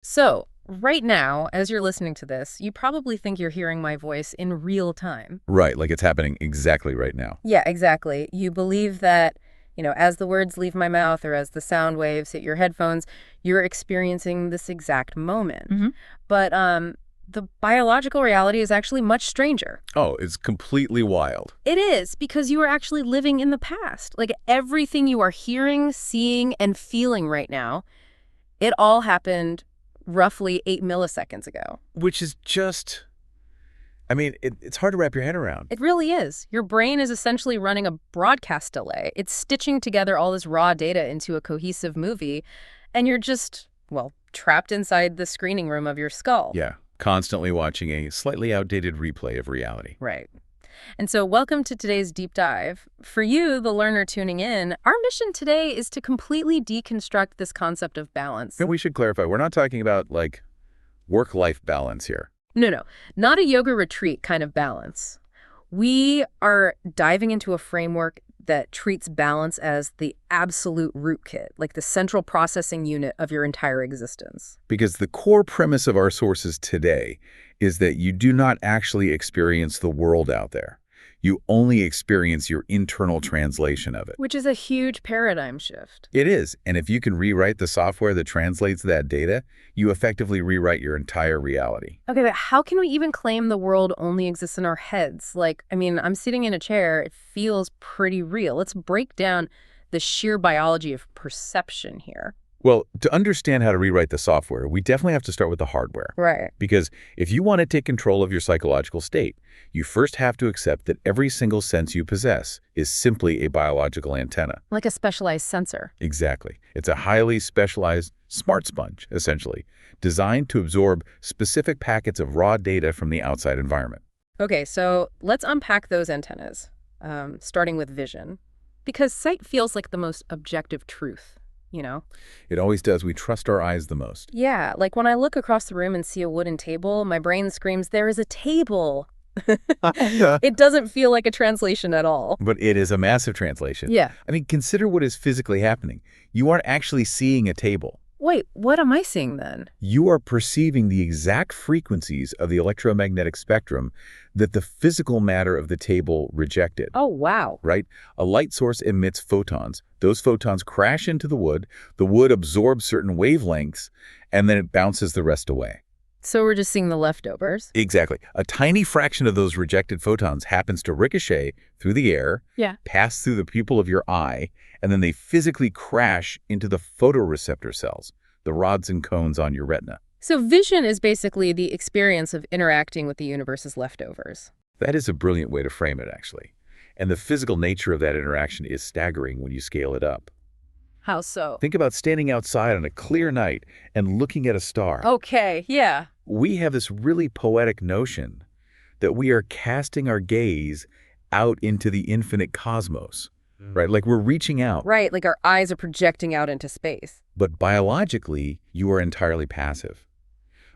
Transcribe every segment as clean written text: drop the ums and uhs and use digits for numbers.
So, right now, as you're listening to this, you probably think you're hearing my voice in real time. Right, like it's happening exactly right now. Yeah, exactly. You believe that, as the words leave my mouth or as the sound waves hit your headphones, you're experiencing this exact moment. But the biological reality is actually much stranger. Oh, it's completely wild. It is, because you are actually living in the past. Like everything you are hearing, seeing, and feeling right now, it all happened roughly 8 milliseconds ago. Which is just, it's hard to wrap your head around. It really is. Your brain is essentially running a broadcast delay. It's stitching together all this raw data into a cohesive movie, and you're just, well, trapped inside the screening room of your skull. Yeah, constantly watching a slightly outdated replay of reality. Right. And so welcome to today's deep dive. For you, the learner tuning in, our mission today is to completely deconstruct this concept of balance. And we should clarify, we're not talking about, like, work-life balance here. No, not a yoga retreat kind of balance. We are diving into a framework that treats balance as the absolute rootkit, like the central processing unit of your entire existence. Because the core premise of our sources today is that you do not actually experience the world out there. You only experience your internal translation of it. Which is a huge paradigm shift. It is. And if you can rewrite the software that translates that data, you effectively rewrite your entire reality. Okay, but how can we even claim the world only exists in our heads? I'm sitting in a chair. It feels pretty real. Let's break down the sheer biology of perception here. Well, to understand how to rewrite the software, we definitely have to start with the hardware. Right. Because if you want to take control of your psychological state, you first have to accept that every single sense you possess is simply a biological antenna. Like a specialized sensor. Exactly. It's a highly specialized smart sponge, essentially, designed to absorb specific packets of raw data from the outside environment. Okay, so let's unpack those antennas, starting with vision. Because sight feels like the most objective truth. It always does. We trust our eyes the most. Yeah, like when I look across the room and see a wooden table, my brain screams, there is a table. It doesn't feel like a translation at all. But it is a massive translation. Yeah. Consider what is physically happening. You aren't actually seeing a table. Wait, what am I seeing then? You are perceiving the exact frequencies of the electromagnetic spectrum that the physical matter of the table rejected. Oh, wow. Right? A light source emits photons. Those photons crash into the wood absorbs certain wavelengths, and then it bounces the rest away. So we're just seeing the leftovers? Exactly. A tiny fraction of those rejected photons happens to ricochet through the air, pass through the pupil of your eye, and then they physically crash into the photoreceptor cells, the rods and cones on your retina. So vision is basically the experience of interacting with the universe's leftovers. That is a brilliant way to frame it, actually. And the physical nature of that interaction is staggering when you scale it up. How so? Think about standing outside on a clear night and looking at a star. Okay, yeah. We have this really poetic notion that we are casting our gaze out into the infinite cosmos, right? Like we're reaching out. Right, like our eyes are projecting out into space. But biologically, you are entirely passive.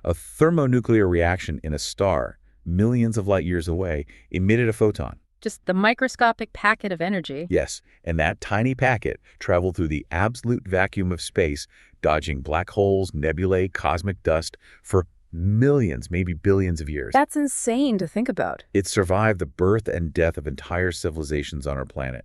A thermonuclear reaction in a star, millions of light years away, emitted a photon. Just the microscopic packet of energy. Yes, and that tiny packet traveled through the absolute vacuum of space, dodging black holes, nebulae, cosmic dust for millions, maybe billions of years. That's insane to think about. It survived the birth and death of entire civilizations on our planet.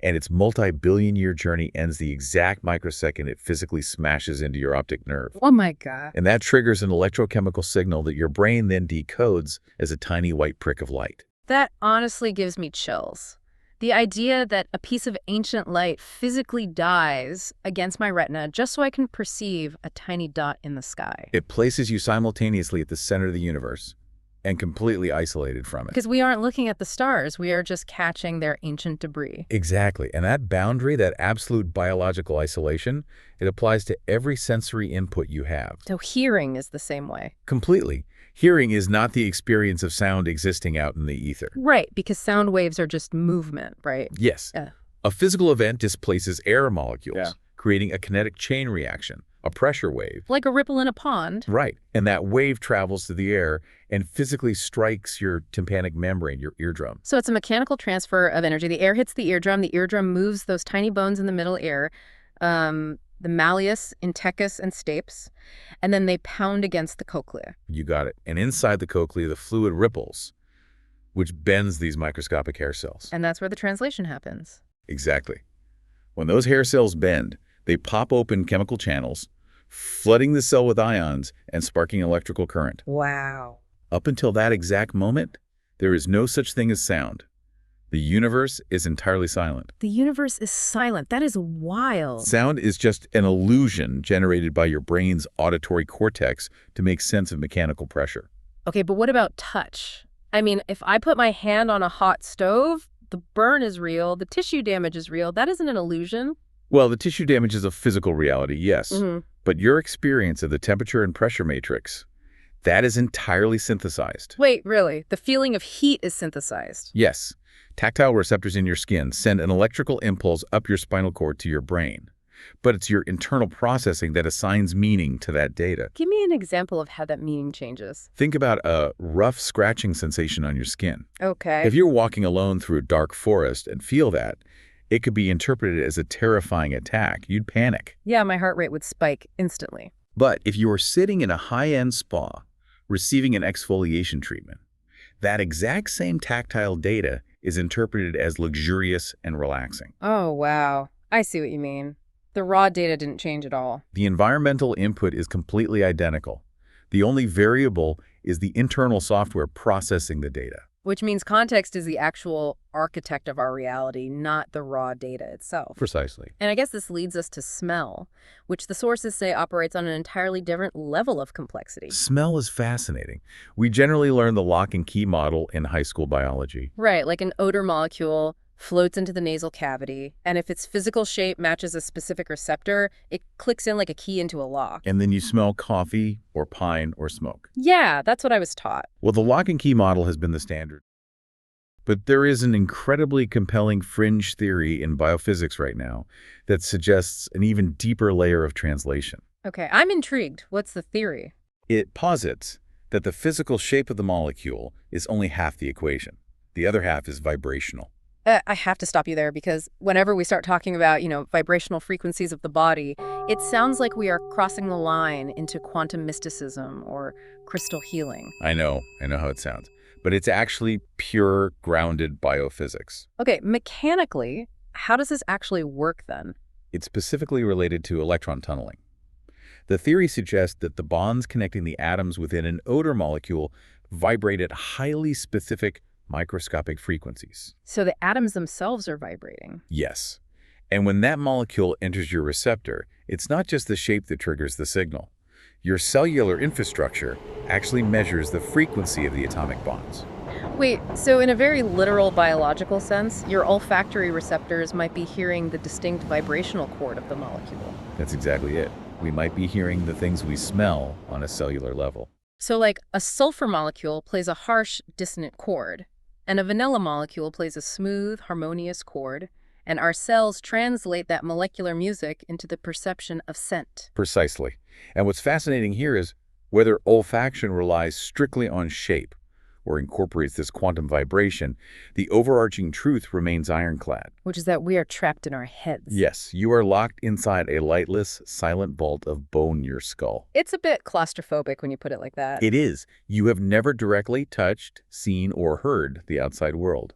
And its multi-billion-year journey ends the exact microsecond it physically smashes into your optic nerve. Oh my God. And that triggers an electrochemical signal that your brain then decodes as a tiny white prick of light. That honestly gives me chills. The idea that a piece of ancient light physically dies against my retina just so I can perceive a tiny dot in the sky. It places you simultaneously at the center of the universe and completely isolated from it. Because we aren't looking at the stars, we are just catching their ancient debris. Exactly. And that boundary, that absolute biological isolation, it applies to every sensory input you have. So hearing is the same way. Completely. Hearing is not the experience of sound existing out in the ether. Right, because sound waves are just movement, right? Yes. A physical event displaces air molecules, creating a kinetic chain reaction, a pressure wave. Like a ripple in a pond. Right. And that wave travels through the air and physically strikes your tympanic membrane, your eardrum. So it's a mechanical transfer of energy. The air hits the eardrum moves those tiny bones in the middle ear. the malleus, intecus, and stapes, and then they pound against the cochlea. You got it. And inside the cochlea, the fluid ripples, which bends these microscopic hair cells. And that's where the translation happens. Exactly. When those hair cells bend, they pop open chemical channels, flooding the cell with ions and sparking electrical current. Wow. Up until that exact moment, there is no such thing as sound. The universe is entirely silent. The universe is silent. That is wild. Sound is just an illusion generated by your brain's auditory cortex to make sense of mechanical pressure. Okay, but what about touch? I mean, if I put my hand on a hot stove, the burn is real, the tissue damage is real. That isn't an illusion. Well, the tissue damage is a physical reality, yes. But your experience of the temperature and pressure matrix, that is entirely synthesized. Wait, really? The feeling of heat is synthesized? Yes. Tactile receptors in your skin send an electrical impulse up your spinal cord to your brain. But it's your internal processing that assigns meaning to that data. Give me an example of how that meaning changes. Think about a rough scratching sensation on your skin. Okay. If you're walking alone through a dark forest and feel that, it could be interpreted as a terrifying attack. You'd panic. Yeah, my heart rate would spike instantly. But if you are sitting in a high-end spa, receiving an exfoliation treatment, that exact same tactile data is interpreted as luxurious and relaxing. Oh, wow. I see what you mean. The raw data didn't change at all. The environmental input is completely identical. The only variable is the internal software processing the data. Which means context is the actual architect of our reality, not the raw data itself. Precisely. And I guess this leads us to smell, which the sources say operates on an entirely different level of complexity. Smell is fascinating. We generally learn the lock and key model in high school biology. Right, like an odor molecule floats into the nasal cavity, and if its physical shape matches a specific receptor, it clicks in like a key into a lock. And then you smell coffee or pine or smoke. Yeah, that's what I was taught. Well, the lock and key model has been the standard. But there is an incredibly compelling fringe theory in biophysics right now that suggests an even deeper layer of translation. Okay, I'm intrigued. What's the theory? It posits that the physical shape of the molecule is only half the equation. The other half is vibrational. I have to stop you there because whenever we start talking about, vibrational frequencies of the body, it sounds like we are crossing the line into quantum mysticism or crystal healing. I know how it sounds. But it's actually pure, grounded biophysics. Okay, mechanically, how does this actually work then? It's specifically related to electron tunneling. The theory suggests that the bonds connecting the atoms within an odor molecule vibrate at highly specific microscopic frequencies. So the atoms themselves are vibrating? Yes. And when that molecule enters your receptor, it's not just the shape that triggers the signal. Your cellular infrastructure actually measures the frequency of the atomic bonds. Wait, so in a very literal biological sense, your olfactory receptors might be hearing the distinct vibrational chord of the molecule. That's exactly it. We might be hearing the things we smell on a cellular level. So like a sulfur molecule plays a harsh, dissonant chord, and a vanilla molecule plays a smooth, harmonious chord, and our cells translate that molecular music into the perception of scent. Precisely. And what's fascinating here is whether olfaction relies strictly on shape or incorporates this quantum vibration, the overarching truth remains ironclad. Which is that we are trapped in our heads. Yes, you are locked inside a lightless, silent vault of bone in your skull. It's a bit claustrophobic when you put it like that. It is. You have never directly touched, seen, or heard the outside world.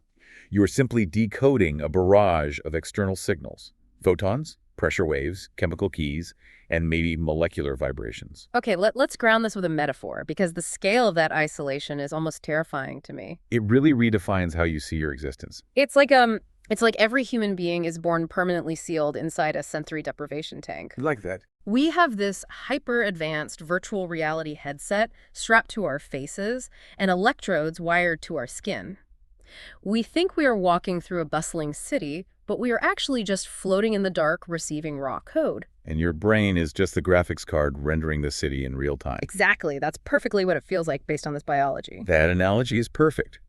You are simply decoding a barrage of external signals. Photons, pressure waves, chemical keys, and maybe molecular vibrations. Okay, let's ground this with a metaphor, because the scale of that isolation is almost terrifying to me. It really redefines how you see your existence. It's like every human being is born permanently sealed inside a sensory deprivation tank. Like that. We have this hyper-advanced virtual reality headset strapped to our faces and electrodes wired to our skin. We think we are walking through a bustling city, but we are actually just floating in the dark receiving raw code. And your brain is just the graphics card rendering the city in real time. Exactly. That's perfectly what it feels like based on this biology. That analogy is perfect.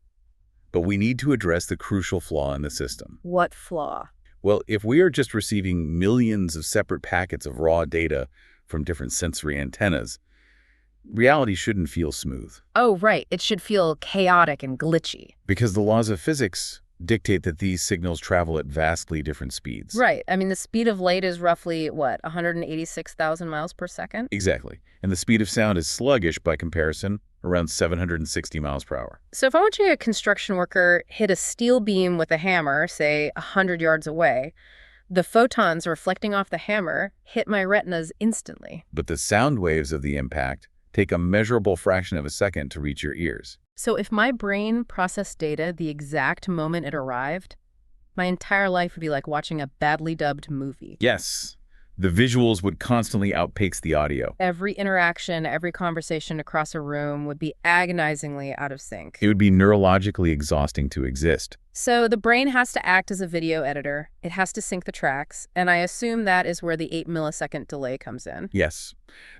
But we need to address the crucial flaw in the system. What flaw? Well, if we are just receiving millions of separate packets of raw data from different sensory antennas, reality shouldn't feel smooth. Oh, right. It should feel chaotic and glitchy. Because the laws of physics dictate that these signals travel at vastly different speeds. Right. I mean, the speed of light is roughly, what, 186,000 miles per second? Exactly. And the speed of sound is sluggish by comparison, around 760 miles per hour. So if I'm watching a construction worker hit a steel beam with a hammer, say 100 yards away, the photons reflecting off the hammer hit my retinas instantly. But the sound waves of the impact take a measurable fraction of a second to reach your ears. So if my brain processed data the exact moment it arrived, my entire life would be like watching a badly dubbed movie. Yes. The visuals would constantly outpace the audio. Every interaction, every conversation across a room would be agonizingly out of sync. It would be neurologically exhausting to exist. So the brain has to act as a video editor. It has to sync the tracks, and I assume that is where the 8-millisecond delay comes in. Yes.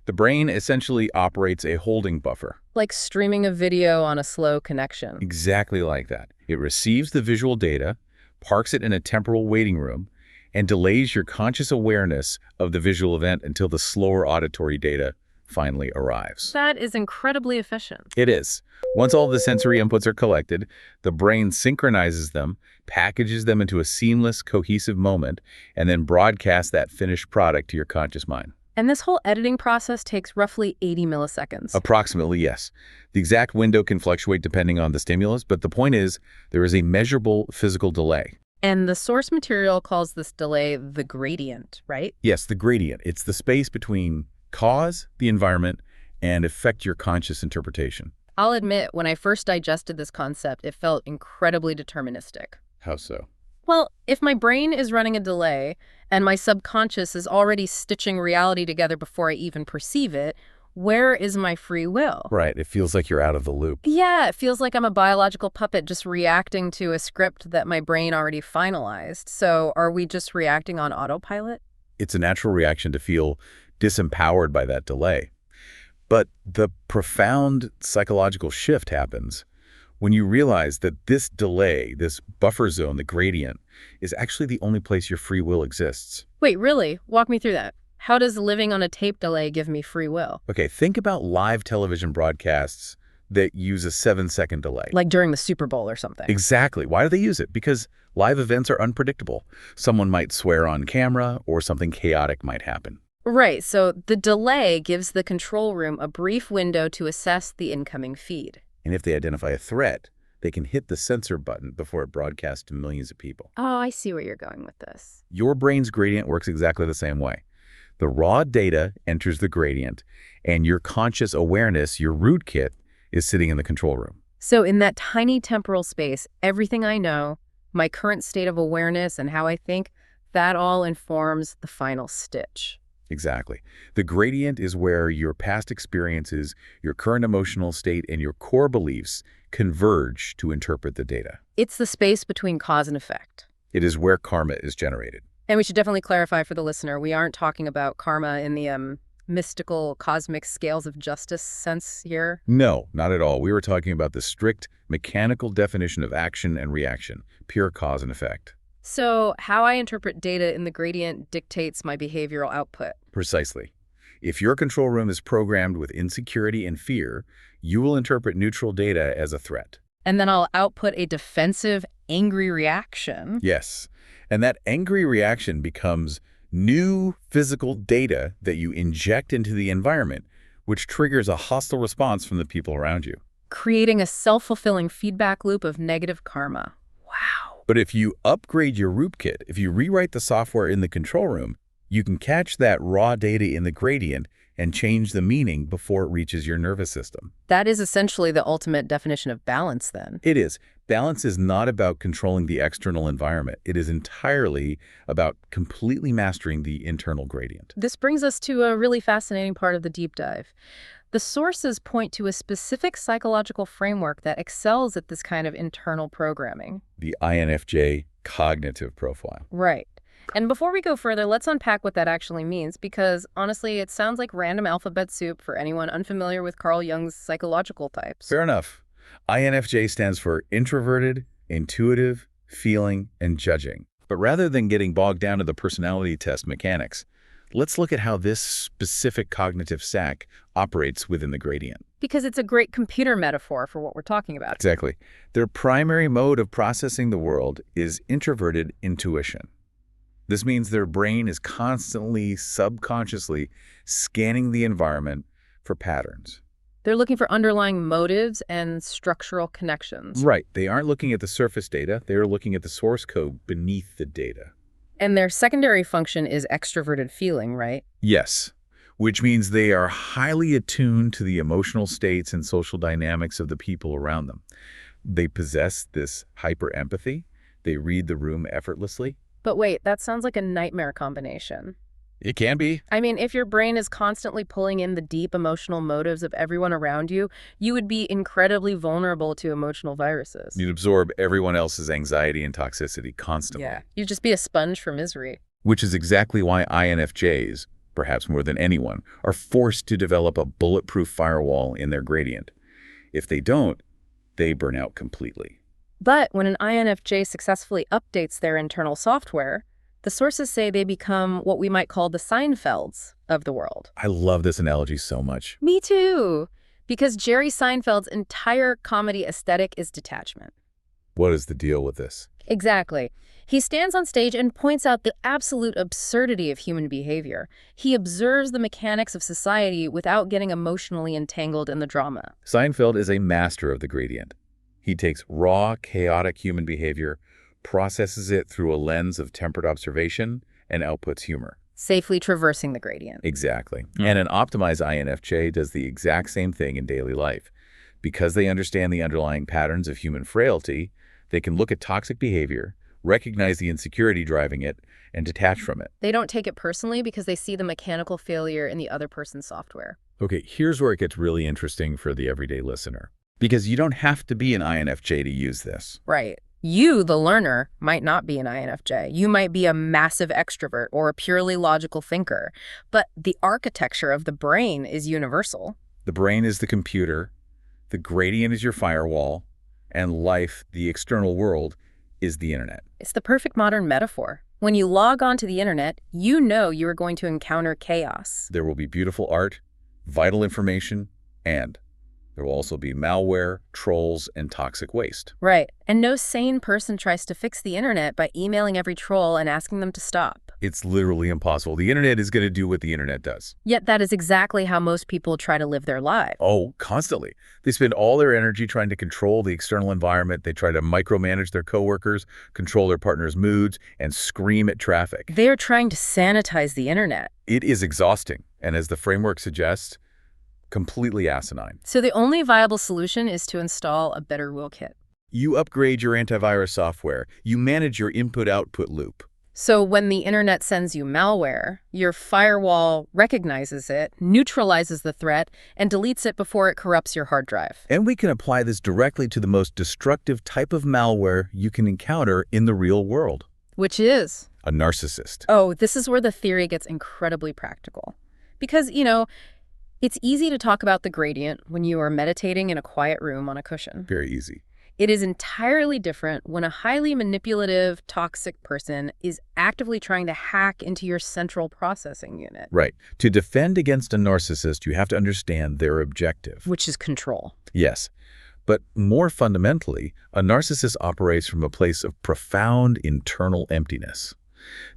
The brain essentially operates a holding buffer. Like streaming a video on a slow connection. Exactly like that. It receives the visual data, parks it in a temporal waiting room, and delays your conscious awareness of the visual event until the slower auditory data finally arrives. That is incredibly efficient. It is. Once all the sensory inputs are collected, the brain synchronizes them, packages them into a seamless, cohesive moment, and then broadcasts that finished product to your conscious mind. And this whole editing process takes roughly 80 milliseconds. Approximately, yes. The exact window can fluctuate depending on the stimulus, but the point is there is a measurable physical delay. And the source material calls this delay the gradient, right? Yes, the gradient. It's the space between cause, the environment, and effect your conscious interpretation. I'll admit, when I first digested this concept, it felt incredibly deterministic. How so? Well, if my brain is running a delay and my subconscious is already stitching reality together before I even perceive it, where is my free will? Right. It feels like you're out of the loop. Yeah, it feels like I'm a biological puppet just reacting to a script that my brain already finalized. So are we just reacting on autopilot? It's a natural reaction to feel disempowered by that delay. But the profound psychological shift happens when you realize that this delay, this buffer zone, the gradient, is actually the only place your free will exists. Wait, really? Walk me through that. How does living on a tape delay give me free will? Okay, think about live television broadcasts that use a 7-second delay. Like during the Super Bowl or something. Exactly. Why do they use it? Because live events are unpredictable. Someone might swear on camera or something chaotic might happen. Right, so the delay gives the control room a brief window to assess the incoming feed. And if they identify a threat, they can hit the censor button before it broadcasts to millions of people. Oh, I see where you're going with this. Your brain's gradient works exactly the same way. The raw data enters the gradient, and your conscious awareness, your rootkit, is sitting in the control room. So in that tiny temporal space, everything I know, my current state of awareness and how I think, that all informs the final stitch. Exactly. The gradient is where your past experiences, your current emotional state, and your core beliefs converge to interpret the data. It's the space between cause and effect. It is where karma is generated. And we should definitely clarify for the listener, we aren't talking about karma in the mystical cosmic scales of justice sense here. No, not at all. We were talking about the strict mechanical definition of action and reaction, pure cause and effect. So how I interpret data in the gradient dictates my behavioral output. Precisely. If your control room is programmed with insecurity and fear, you will interpret neutral data as a threat. And then I'll output a defensive, angry reaction. Yes. And that angry reaction becomes new physical data that you inject into the environment, which triggers a hostile response from the people around you. Creating a self-fulfilling feedback loop of negative karma. Wow. But if you upgrade your rootkit, if you rewrite the software in the control room, you can catch that raw data in the gradient and change the meaning before it reaches your nervous system. That is essentially the ultimate definition of balance, then. It is. Balance is not about controlling the external environment. It is entirely about completely mastering the internal gradient. This brings us to a really fascinating part of the deep dive. The sources point to a specific psychological framework that excels at this kind of internal programming. The INFJ cognitive profile. Right. And before we go further, let's unpack what that actually means, because honestly, it sounds like random alphabet soup for anyone unfamiliar with Carl Jung's psychological types. Fair enough. INFJ stands for introverted, intuitive, feeling, and judging. But rather than getting bogged down to the personality test mechanics, let's look at how this specific cognitive stack operates within the gradient. Because it's a great computer metaphor for what we're talking about. Exactly. Their primary mode of processing the world is introverted intuition. This means their brain is constantly, subconsciously scanning the environment for patterns. They're looking for underlying motives and structural connections. Right. They aren't looking at the surface data. They are looking at the source code beneath the data. And their secondary function is extroverted feeling, right? Yes, which means they are highly attuned to the emotional states and social dynamics of the people around them. They possess this hyper-empathy. They read the room effortlessly. But wait, that sounds like a nightmare combination. It can be. I mean, if your brain is constantly pulling in the deep emotional motives of everyone around you, you would be incredibly vulnerable to emotional viruses. You'd absorb everyone else's anxiety and toxicity constantly. Yeah, you'd just be a sponge for misery. Which is exactly why INFJs, perhaps more than anyone, are forced to develop a bulletproof firewall in their gradient. If they don't, they burn out completely. But when an INFJ successfully updates their internal software, the sources say they become what we might call the Seinfelds of the world. I love this analogy so much. Me too, because Jerry Seinfeld's entire comedy aesthetic is detachment. What is the deal with this? Exactly. He stands on stage and points out the absolute absurdity of human behavior. He observes the mechanics of society without getting emotionally entangled in the drama. Seinfeld is a master of the gradient. He takes raw, chaotic human behavior, processes it through a lens of tempered observation, and outputs humor. Safely traversing the gradient. Exactly. And an optimized INFJ does the exact same thing in daily life. Because they understand the underlying patterns of human frailty, they can look at toxic behavior, recognize the insecurity driving it, and detach from it. They don't take it personally because they see the mechanical failure in the other person's software. Okay, here's where it gets really interesting for the everyday listener. Because you don't have to be an INFJ to use this. Right. You, the learner, might not be an INFJ. You might be a massive extrovert or a purely logical thinker. But the architecture of the brain is universal. The brain is the computer, the gradient is your firewall, and life, the external world, is the internet. It's the perfect modern metaphor. When you log onto the internet, you know you are going to encounter chaos. There will be beautiful art, vital information, and there will also be malware, trolls, and toxic waste. Right. And no sane person tries to fix the internet by emailing every troll and asking them to stop. It's literally impossible. The internet is going to do what the internet does. Yet that is exactly how most people try to live their lives. Oh, constantly. They spend all their energy trying to control the external environment. They try to micromanage their coworkers, control their partner's moods, and scream at traffic. They are trying to sanitize the internet. It is exhausting. And as the framework suggests, completely asinine. So the only viable solution is to install a better rule-kit. You upgrade your antivirus software. You manage your input-output loop. So when the internet sends you malware, your firewall recognizes it, neutralizes the threat, and deletes it before it corrupts your hard drive. And we can apply this directly to the most destructive type of malware you can encounter in the real world. Which is? A narcissist. Oh, this is where the theory gets incredibly practical. Because, it's easy to talk about the gradient when you are meditating in a quiet room on a cushion. Very easy. It is entirely different when a highly manipulative, toxic person is actively trying to hack into your central processing unit. Right. To defend against a narcissist, you have to understand their objective. Which is control. Yes. But more fundamentally, a narcissist operates from a place of profound internal emptiness.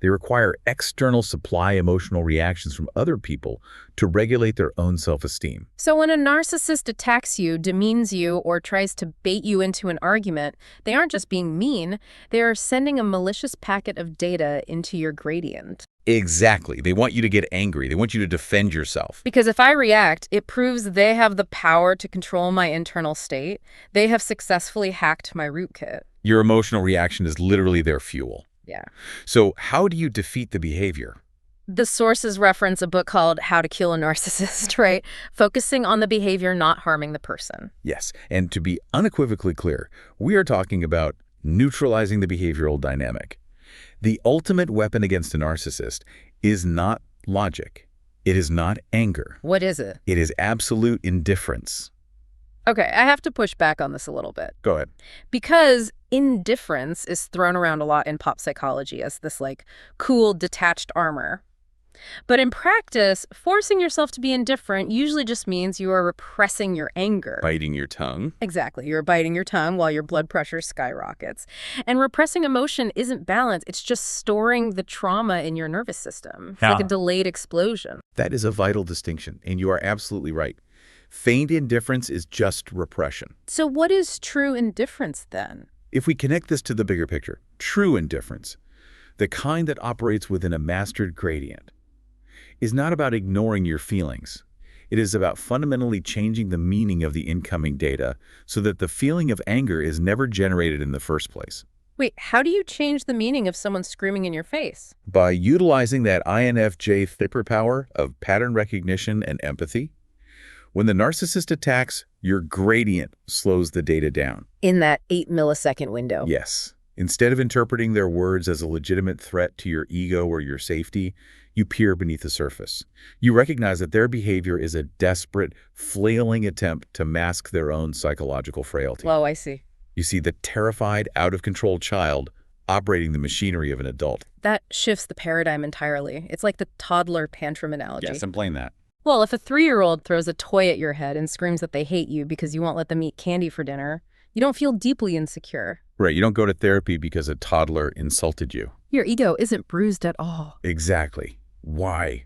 They require external supply emotional reactions from other people to regulate their own self-esteem. So when a narcissist attacks you, demeans you, or tries to bait you into an argument, they aren't just being mean, they are sending a malicious packet of data into your gradient. Exactly. They want you to get angry. They want you to defend yourself. Because if I react, it proves they have the power to control my internal state. They have successfully hacked my rootkit. Your emotional reaction is literally their fuel. Yeah. So how do you defeat the behavior? The sources reference a book called How to Kill a Narcissist, right? Focusing on the behavior, not harming the person. Yes. And to be unequivocally clear, we are talking about neutralizing the behavioral dynamic. The ultimate weapon against a narcissist is not logic. It is not anger. What is it? It is absolute indifference. Okay, I have to push back on this a little bit. Go ahead. Because indifference is thrown around a lot in pop psychology as this, cool, detached armor. But in practice, forcing yourself to be indifferent usually just means you are repressing your anger. Biting your tongue? Exactly. You're biting your tongue while your blood pressure skyrockets. And repressing emotion isn't balance. It's just storing the trauma in your nervous system. It's like a delayed explosion. That is a vital distinction, and you are absolutely right. Feigned indifference is just repression. So what is true indifference then? If we connect this to the bigger picture, true indifference, the kind that operates within a mastered gradient, is not about ignoring your feelings. It is about fundamentally changing the meaning of the incoming data so that the feeling of anger is never generated in the first place. Wait, how do you change the meaning of someone screaming in your face? By utilizing that INFJ superpower of pattern recognition and empathy. When the narcissist attacks, your gradient slows the data down. In that 8-millisecond window. Yes. Instead of interpreting their words as a legitimate threat to your ego or your safety, you peer beneath the surface. You recognize that their behavior is a desperate, flailing attempt to mask their own psychological frailty. Oh, I see. You see the terrified, out-of-control child operating the machinery of an adult. That shifts the paradigm entirely. It's like the toddler tantrum analogy. Yes, I'm playing that. Well, if a 3-year-old throws a toy at your head and screams that they hate you because you won't let them eat candy for dinner, you don't feel deeply insecure. Right, you don't go to therapy because a toddler insulted you. Your ego isn't bruised at all. Exactly. Why?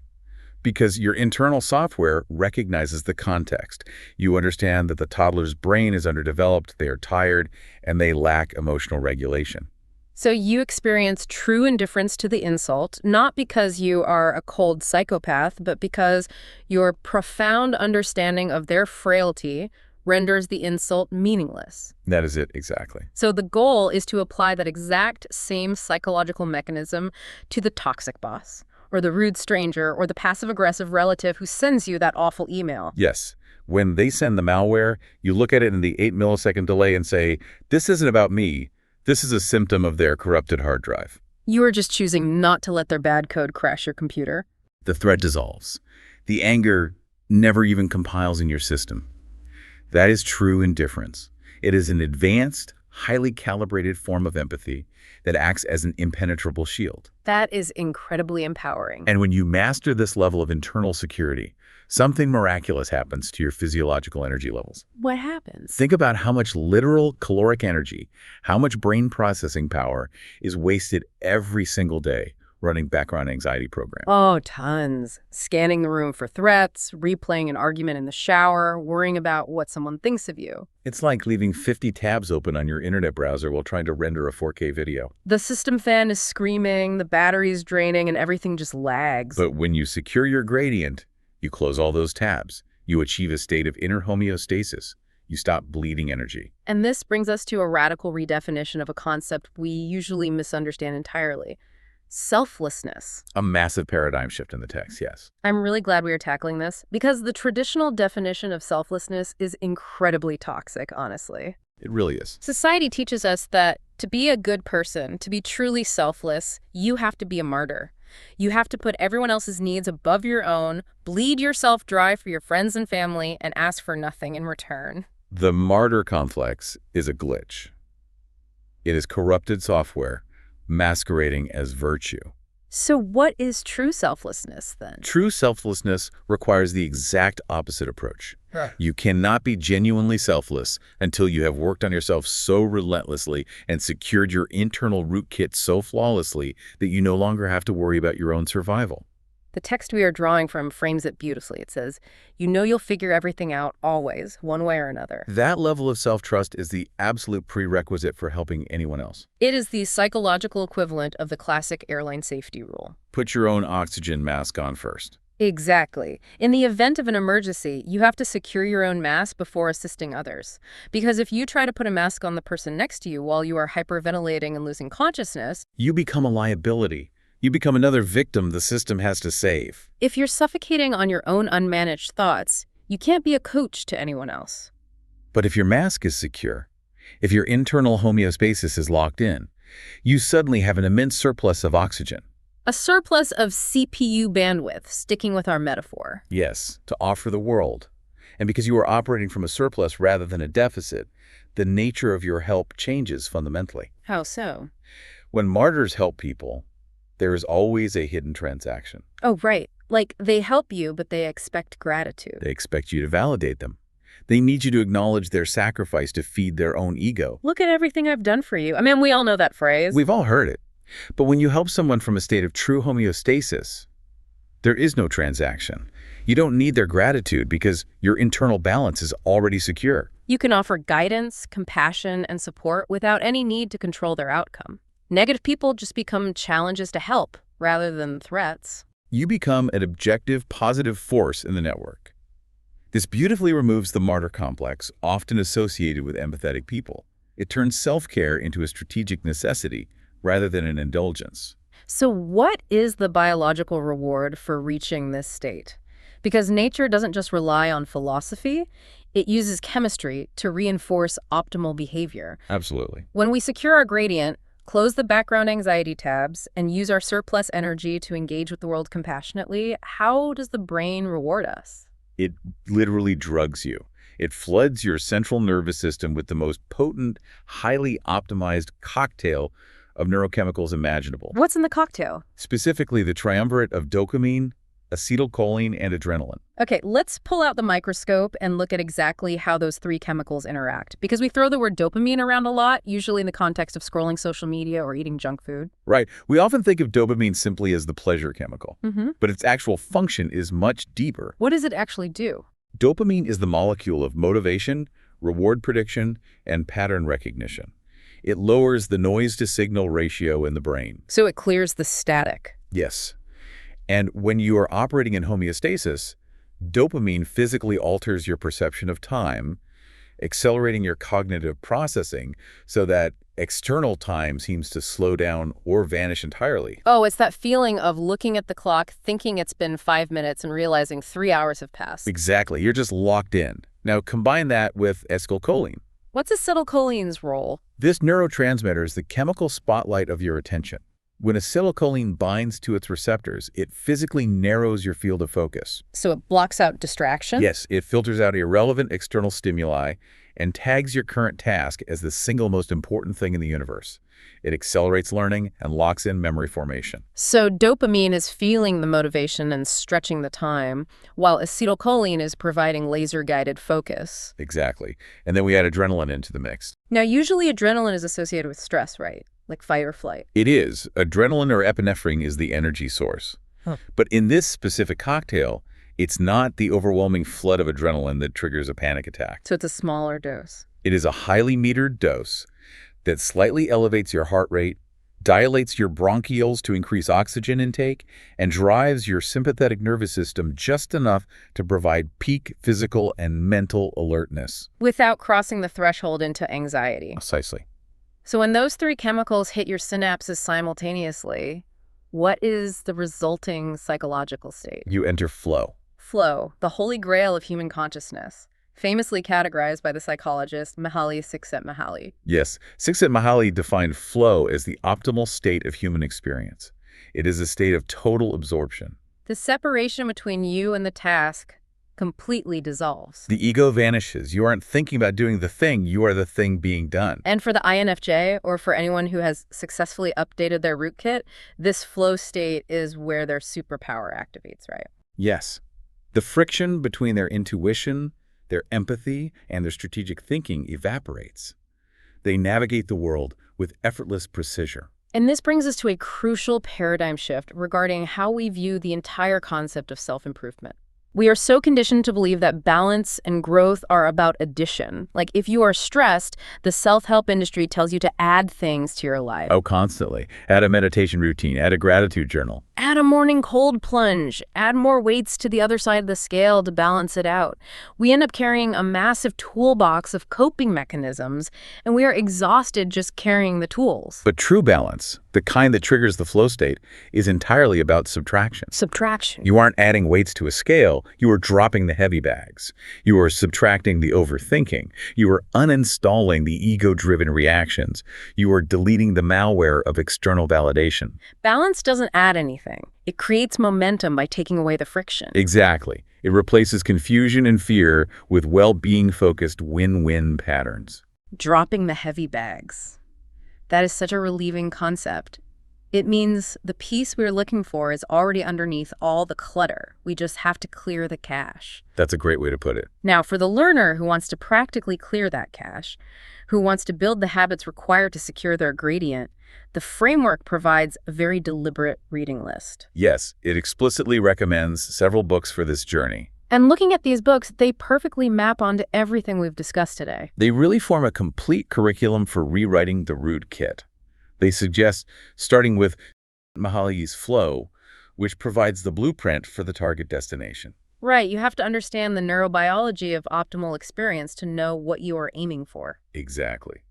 Because your internal software recognizes the context. You understand that the toddler's brain is underdeveloped, they are tired, and they lack emotional regulation. So you experience true indifference to the insult, not because you are a cold psychopath, but because your profound understanding of their frailty renders the insult meaningless. That is it, exactly. So the goal is to apply that exact same psychological mechanism to the toxic boss, or the rude stranger, or the passive-aggressive relative who sends you that awful email. Yes. When they send the malware, you look at it in the 8-millisecond delay and say, this isn't about me. This is a symptom of their corrupted hard drive. You are just choosing not to let their bad code crash your computer. The thread dissolves. The anger never even compiles in your system. That is true indifference. It is an advanced, highly calibrated form of empathy that acts as an impenetrable shield. That is incredibly empowering. And when you master this level of internal security, something miraculous happens to your physiological energy levels. What happens? Think about how much literal caloric energy, how much brain processing power is wasted every single day running background anxiety programs. Oh, tons. Scanning the room for threats, replaying an argument in the shower, worrying about what someone thinks of you. It's like leaving 50 tabs open on your internet browser while trying to render a 4K video. The system fan is screaming, the battery is draining, and everything just lags. But when you secure your gradient, you close all those tabs. You achieve a state of inner homeostasis. You stop bleeding energy. And this brings us to a radical redefinition of a concept we usually misunderstand entirely. Selflessness. A massive paradigm shift in the text, yes. I'm really glad we are tackling this because the traditional definition of selflessness is incredibly toxic, honestly. It really is. Society teaches us that to be a good person, to be truly selfless, you have to be a martyr. You have to put everyone else's needs above your own, bleed yourself dry for your friends and family, and ask for nothing in return. The martyr complex is a glitch. It is corrupted software masquerading as virtue. So what is true selflessness, then? True selflessness requires the exact opposite approach. You cannot be genuinely selfless until you have worked on yourself so relentlessly and secured your internal rootkit so flawlessly that you no longer have to worry about your own survival. The text we are drawing from frames it beautifully. It says, you know you'll figure everything out always, one way or another. That level of self-trust is the absolute prerequisite for helping anyone else. It is the psychological equivalent of the classic airline safety rule. Put your own oxygen mask on first. Exactly. In the event of an emergency, you have to secure your own mask before assisting others. Because if you try to put a mask on the person next to you while you are hyperventilating and losing consciousness, you become a liability. You become another victim the system has to save. If you're suffocating on your own unmanaged thoughts, you can't be a coach to anyone else. But if your mask is secure, if your internal homeostasis is locked in, you suddenly have an immense surplus of oxygen. A surplus of CPU bandwidth, sticking with our metaphor. Yes, to offer the world. And because you are operating from a surplus rather than a deficit, the nature of your help changes fundamentally. How so? When martyrs help people, There is always a hidden transaction. Oh, right. Like, they help you, but they expect gratitude. They expect you to validate them. They need you to acknowledge their sacrifice to feed their own ego. Look at everything I've done for you. I mean, we all know that phrase. We've all heard it. But when you help someone from a state of true homeostasis, there is no transaction. You don't need their gratitude because your internal balance is already secure. You can offer guidance, compassion, and support without any need to control their outcome. Negative people just become challenges to help rather than threats. You become an objective, positive force in the network. This beautifully removes the martyr complex often associated with empathetic people. It turns self-care into a strategic necessity rather than an indulgence. So what is the biological reward for reaching this state? Because nature doesn't just rely on philosophy, it uses chemistry to reinforce optimal behavior. Absolutely. When we secure our gradient, close the background anxiety tabs, and use our surplus energy to engage with the world compassionately, how does the brain reward us? It literally drugs you. It floods your central nervous system with the most potent, highly optimized cocktail of neurochemicals imaginable. What's in the cocktail? Specifically, the triumvirate of dopamine, acetylcholine, and adrenaline. Okay, let's pull out the microscope and look at exactly how those three chemicals interact. Because we throw the word dopamine around a lot, usually in the context of scrolling social media or eating junk food. Right. We often think of dopamine simply as the pleasure chemical, but its actual function is much deeper. What does it actually do? Dopamine is the molecule of motivation, reward prediction, and pattern recognition. It lowers the noise-to-signal ratio in the brain. So it clears the static. Yes. And when you are operating in homeostasis, dopamine physically alters your perception of time, accelerating your cognitive processing so that external time seems to slow down or vanish entirely. Oh, it's that feeling of looking at the clock, thinking it's been 5 minutes, and realizing 3 hours have passed. Exactly. You're just locked in. Now, combine that with acetylcholine. What's acetylcholine's role? This neurotransmitter is the chemical spotlight of your attention. When acetylcholine binds to its receptors, it physically narrows your field of focus. So it blocks out distraction? Yes, it filters out irrelevant external stimuli and tags your current task as the single most important thing in the universe. It accelerates learning and locks in memory formation. So dopamine is feeling the motivation and stretching the time, while acetylcholine is providing laser-guided focus. Exactly. And then we add adrenaline into the mix. Now, usually adrenaline is associated with stress, right? Like fight or flight. It is. Adrenaline or epinephrine is the energy source. But in this specific cocktail, it's not the overwhelming flood of adrenaline that triggers a panic attack. So it's a smaller dose. It is a highly metered dose that slightly elevates your heart rate, dilates your bronchioles to increase oxygen intake, and drives your sympathetic nervous system just enough to provide peak physical and mental alertness. Without crossing the threshold into anxiety. Precisely. So when those three chemicals hit your synapses simultaneously, what is the resulting psychological state? You enter flow. Flow, the holy grail of human consciousness, famously categorized by the psychologist Mihaly Csikszentmihalyi. Yes, Csikszentmihalyi defined flow as the optimal state of human experience. It is a state of total absorption. The separation between you and the task completely dissolves. The ego vanishes. You aren't thinking about doing the thing, you are the thing being done. And for the INFJ, or for anyone who has successfully updated their rootkit, this flow state is where their superpower activates, right? Yes. The friction between their intuition, their empathy, and their strategic thinking evaporates. They navigate the world with effortless precision. And this brings us to a crucial paradigm shift regarding how we view the entire concept of self-improvement. We are so conditioned to believe that balance and growth are about addition. Like if you are stressed, the self-help industry tells you to add things to your life. Oh, constantly. Add a meditation routine, add a gratitude journal. Add a morning cold plunge, add more weights to the other side of the scale to balance it out. We end up carrying a massive toolbox of coping mechanisms, and we are exhausted just carrying the tools. But true balance, the kind that triggers the flow state, is entirely about subtraction. Subtraction. You aren't adding weights to a scale, you are dropping the heavy bags. You are subtracting the overthinking. You are uninstalling the ego-driven reactions. You are deleting the malware of external validation. Balance doesn't add anything. It creates momentum by taking away the friction. Exactly. It replaces confusion and fear with well-being-focused win-win patterns. Dropping the heavy bags. That is such a relieving concept. It means the peace we're looking for is already underneath all the clutter. We just have to clear the cache. That's a great way to put it. Now, for the learner who wants to practically clear that cache, who wants to build the habits required to secure their gradient, the framework provides a very deliberate reading list. Yes, it explicitly recommends several books for this journey. And looking at these books, they perfectly map onto everything we've discussed today. They really form a complete curriculum for rewriting the root kit. They suggest starting with INFJ Flow, which provides the blueprint for the target destination. Right, you have to understand the neurobiology of optimal experience to know what you are aiming for. Exactly.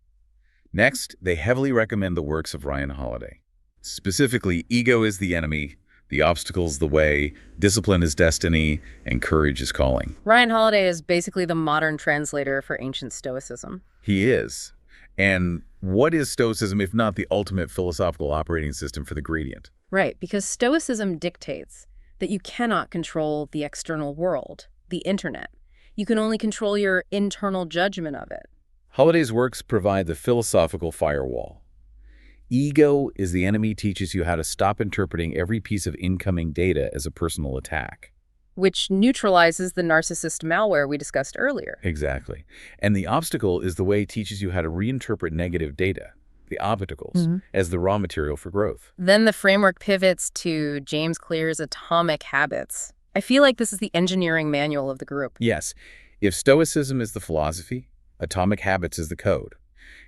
Next, they heavily recommend the works of Ryan Holiday. Specifically, ego is the enemy, the obstacle's the way, discipline is destiny, and courage is calling. Ryan Holiday is basically the modern translator for ancient Stoicism. He is. And what is Stoicism if not the ultimate philosophical operating system for the gradient? Right, because Stoicism dictates that you cannot control the external world, the internet. You can only control your internal judgment of it. Holiday's works provide the philosophical firewall. Ego is the enemy teaches you how to stop interpreting every piece of incoming data as a personal attack. Which neutralizes the narcissist malware we discussed earlier. Exactly. And the obstacle is the way it teaches you how to reinterpret negative data, the obstacles, as the raw material for growth. Then the framework pivots to James Clear's Atomic Habits. I feel like this is the engineering manual of the group. Yes. If Stoicism is the philosophy, Atomic Habits is the code.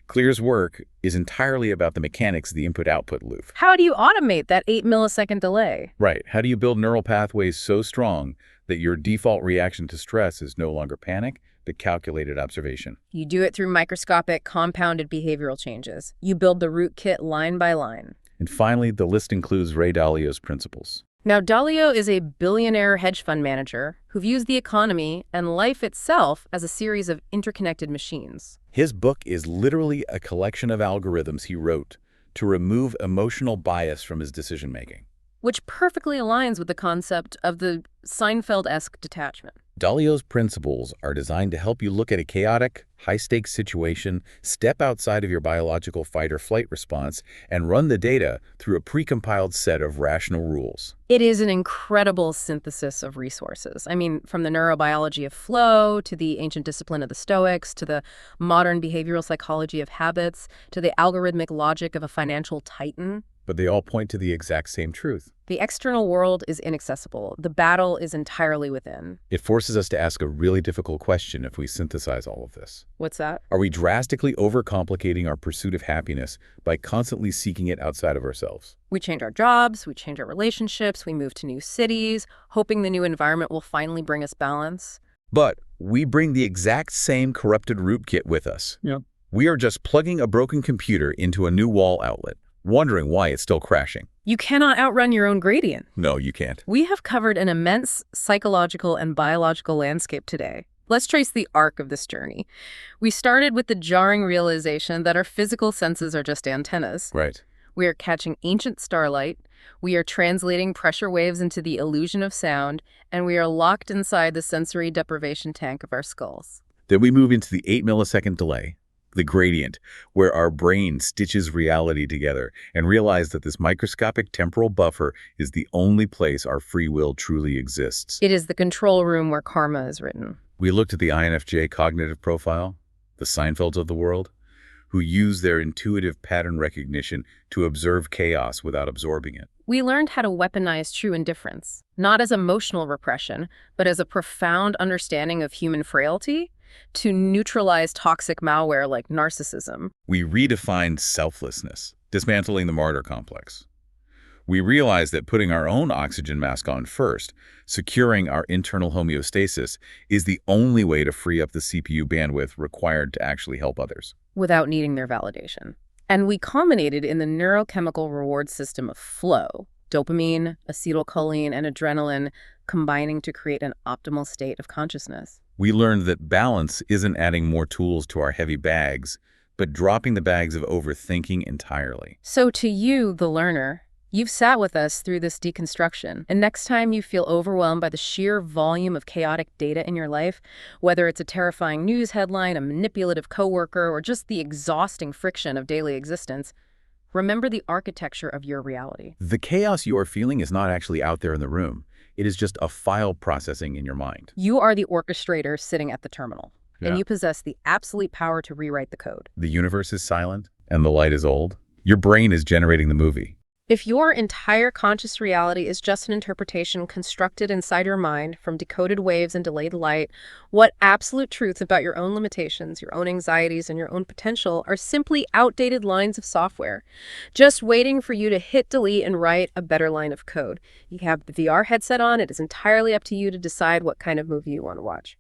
Clear's work is entirely about the mechanics of the input-output loop. How do you automate that 8-millisecond delay? Right. How do you build neural pathways so strong that your default reaction to stress is no longer panic, but calculated observation? You do it through microscopic, compounded behavioral changes. You build the root kit line by line. And finally, the list includes Ray Dalio's principles. Now, Dalio is a billionaire hedge fund manager who views the economy and life itself as a series of interconnected machines. His book is literally a collection of algorithms he wrote to remove emotional bias from his decision-making. Which perfectly aligns with the concept of the Seinfeld-esque detachment. Dalio's principles are designed to help you look at a chaotic, high-stakes situation, step outside of your biological fight-or-flight response, and run the data through a precompiled set of rational rules. It is an incredible synthesis of resources. I mean, from the neurobiology of flow, to the ancient discipline of the Stoics, to the modern behavioral psychology of habits, to the algorithmic logic of a financial titan. But they all point to the exact same truth. The external world is inaccessible. The battle is entirely within. It forces us to ask a really difficult question if we synthesize all of this. What's that? Are we drastically overcomplicating our pursuit of happiness by constantly seeking it outside of ourselves? We change our jobs, we change our relationships, we move to new cities, hoping the new environment will finally bring us balance. But we bring the exact same corrupted rootkit with us. Yep. We are just plugging a broken computer into a new wall outlet, wondering why it's still crashing. You cannot outrun your own gradient. No, you can't. We have covered an immense psychological and biological landscape today. Let's trace the arc of this journey. We started with the jarring realization that our physical senses are just antennas. Right. We are catching ancient starlight, we are translating pressure waves into the illusion of sound, and we are locked inside the sensory deprivation tank of our skulls. Then we move into the 8-millisecond delay, the gradient, where our brain stitches reality together and realize that this microscopic temporal buffer is the only place our free will truly exists. It is the control room where karma is written. We looked at the INFJ cognitive profile, the Seinfelds of the world, who use their intuitive pattern recognition to observe chaos without absorbing it. We learned how to weaponize true indifference, not as emotional repression, but as a profound understanding of human frailty, to neutralize toxic malware like narcissism. We redefined selflessness, dismantling the martyr complex. We realized that putting our own oxygen mask on first, securing our internal homeostasis, is the only way to free up the CPU bandwidth required to actually help others. Without needing their validation. And we culminated in the neurochemical reward system of flow, dopamine, acetylcholine, and adrenaline combining to create an optimal state of consciousness. We learned that balance isn't adding more tools to our heavy bags, but dropping the bags of overthinking entirely. So to you, the learner, you've sat with us through this deconstruction, and next time you feel overwhelmed by the sheer volume of chaotic data in your life, whether it's a terrifying news headline, a manipulative coworker, or just the exhausting friction of daily existence, Remember the architecture of your reality. The chaos you are feeling is not actually out there in the room. It is just a file processing in your mind. You are the orchestrator sitting at the terminal, Yeah. and you possess the absolute power to rewrite the code. The universe is silent, and the light is old. Your brain is generating the movie. If your entire conscious reality is just an interpretation constructed inside your mind from decoded waves and delayed light, what absolute truths about your own limitations, your own anxieties, and your own potential are simply outdated lines of software, just waiting for you to hit delete and write a better line of code. You have the VR headset on. It is entirely up to you to decide what kind of movie you want to watch.